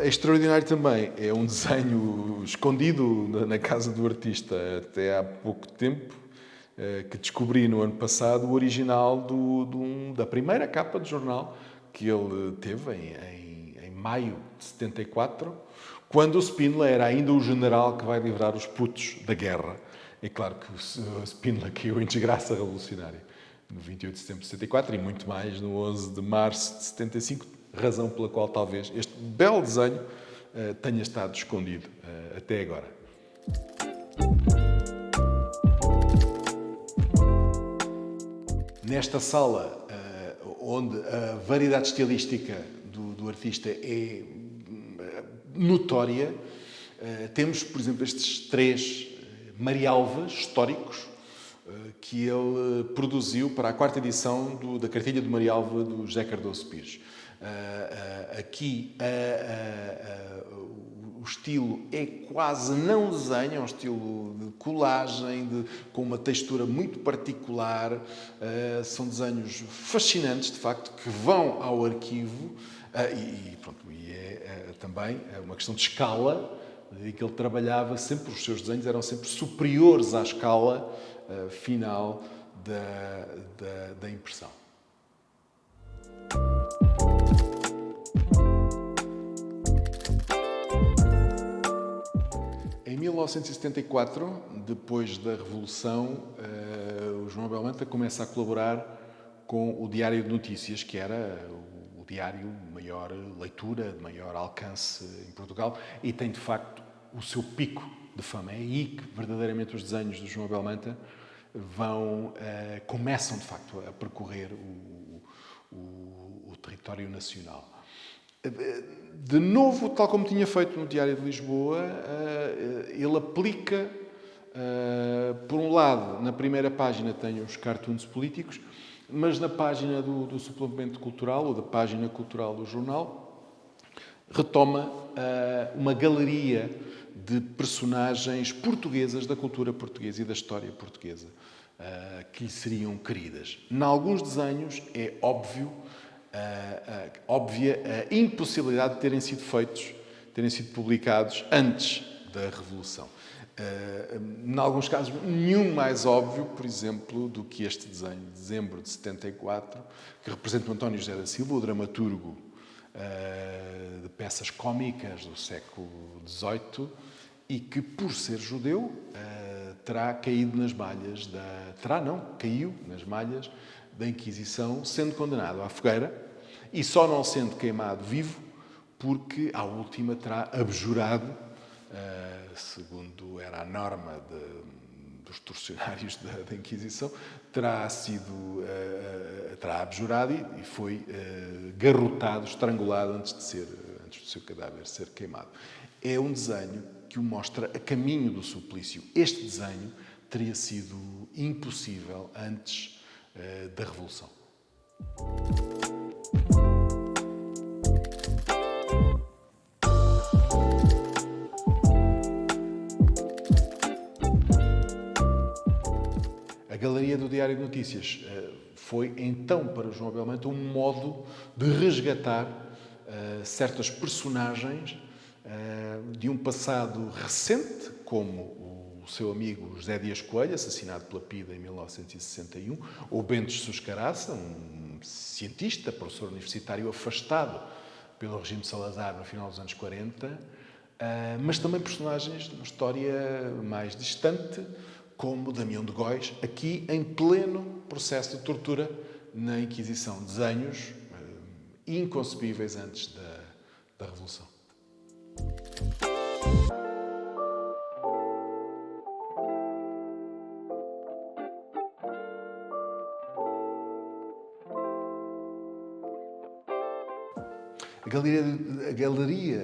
Extraordinário também é um desenho escondido na casa do artista até há pouco tempo, que descobri no ano passado o original da primeira capa do jornal que ele teve em maio de 74, quando o Spínola era ainda o general que vai livrar os putos da guerra. É claro que o Spínola caiu em desgraça revolucionária no 28 de setembro de 74 e muito mais no 11 de março de 75, razão pela qual talvez este belo desenho tenha estado escondido até agora. Nesta sala, onde a variedade estilística do artista é notória, temos, por exemplo, estes 3 Marialvas históricos que ele produziu para a 4ª edição da Cartilha de Marialva do José Cardoso Pires. Aqui o estilo é quase não desenho, é um estilo de colagem, com uma textura muito particular. São desenhos fascinantes, de facto, que vão ao arquivo e é também uma questão de escala, em que ele trabalhava sempre, os seus desenhos eram sempre superiores à escala final da impressão. Em 1974, depois da Revolução, o João Abel Manta começa a colaborar com o Diário de Notícias, que era o diário de maior leitura, de maior alcance em Portugal, e tem, de facto, o seu pico de fama. É aí que, verdadeiramente, os desenhos do João Abel Manta começam, de facto, a percorrer o território nacional. De novo, tal como tinha feito no Diário de Lisboa, ele aplica, por um lado, na primeira página tem os cartoons políticos, mas na página do suplemento cultural, ou da página cultural do jornal, retoma uma galeria de personagens portuguesas da cultura portuguesa e da história portuguesa que lhe seriam queridas. Em alguns desenhos é óbvia a impossibilidade de terem sido publicados antes da Revolução. Em alguns casos, nenhum mais óbvio, por exemplo, do que este desenho de dezembro de 74, que representa o António José da Silva, o dramaturgo de peças cómicas do século XVIII, e que, por ser judeu, caiu nas malhas da Inquisição, sendo condenado à fogueira e só não sendo queimado vivo porque, à última, terá abjurado, segundo era a norma dos torcionários da Inquisição, terá abjurado e foi garrotado, estrangulado antes do seu cadáver ser queimado. É um desenho que o mostra a caminho do suplício. Este desenho teria sido impossível antes da Revolução. A Galeria do Diário de Notícias foi, então, para João Abel Manta, um modo de resgatar certas personagens de um passado recente, como o seu amigo José Dias Coelho, assassinado pela PIDE em 1961, ou Bento Jesus Caraça, um cientista, professor universitário afastado pelo regime de Salazar no final dos anos 40, mas também personagens de uma história mais distante, como Damião de Góis, aqui em pleno processo de tortura na Inquisição. Desenhos inconcebíveis antes da Revolução. A galeria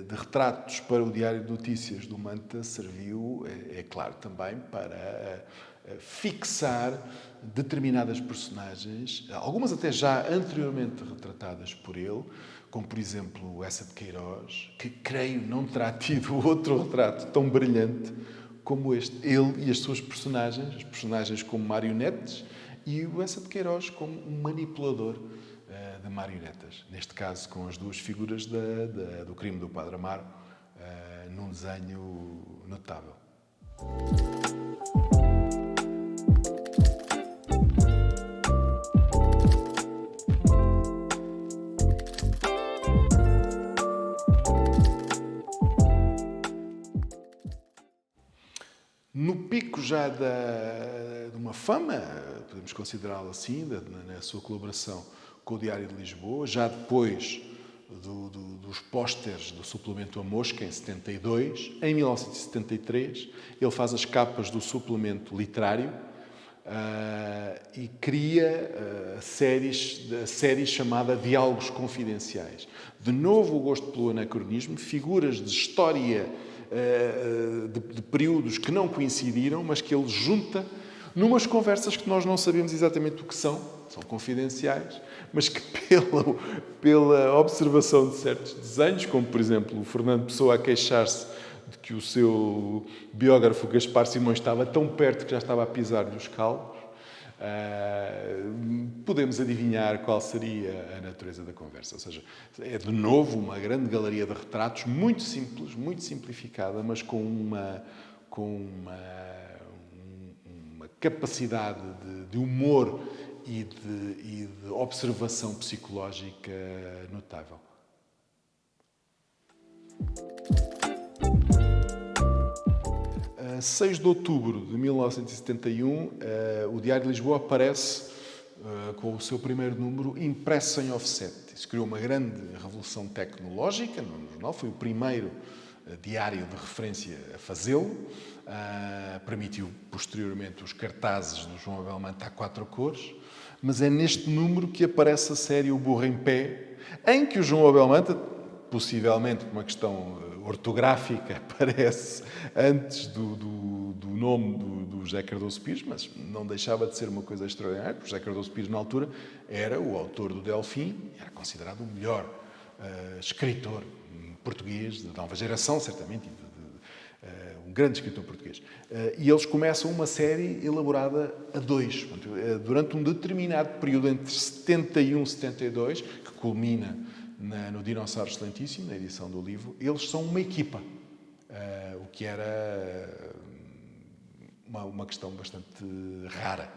de retratos para o Diário de Notícias do Manta serviu, é claro, também para fixar determinadas personagens, algumas até já anteriormente retratadas por ele, como, por exemplo, essa de Queiroz, que, creio, não terá tido outro retrato tão brilhante como este. Ele e as suas personagens, as personagens como marionetes, e o Essa de Queiroz como um manipulador de marionetas. Neste caso, com as duas figuras do crime do Padre Amaro, num desenho notável. No pico já de uma fama, podemos considerá-lo assim, na sua colaboração com o Diário de Lisboa, já depois dos pósteres do suplemento A Mosca, em 72, em 1973, ele faz as capas do suplemento literário e cria a série chamada Diálogos Confidenciais. De novo o gosto pelo anacronismo, figuras de história de períodos que não coincidiram, mas que ele junta numas conversas que nós não sabemos exatamente o que são confidenciais, mas que pela observação de certos desenhos, como por exemplo o Fernando Pessoa a queixar-se de que o seu biógrafo Gaspar Simões estava tão perto que já estava a pisar-lhe os calos, podemos adivinhar qual seria a natureza da conversa. Ou seja, é de novo uma grande galeria de retratos, muito simples, muito simplificada, mas com uma capacidade de humor e de observação psicológica notável. A 6 de outubro de 1971, o Diário de Lisboa aparece com o seu primeiro número impresso em offset. Isso criou uma grande revolução tecnológica no jornal. Foi o primeiro diário de referência a fazê-lo. Permitiu, posteriormente, os cartazes do João Abel-Manta a 4 cores. Mas é neste número que aparece a série O Burro em Pé, em que o João Abel-Manta, possivelmente por uma questão ortográfica, aparece antes do nome do José Cardoso Pires, mas não deixava de ser uma coisa extraordinária, porque José Cardoso Pires, na altura, era o autor do Delfim, era considerado o melhor escritor português de nova geração, certamente, um grande escritor português. E eles começam uma série elaborada a dois. Durante um determinado período, entre 71 e 72, que culmina no Dinossauro Excelentíssimo, na edição do livro, eles são uma equipa. O que era uma questão bastante rara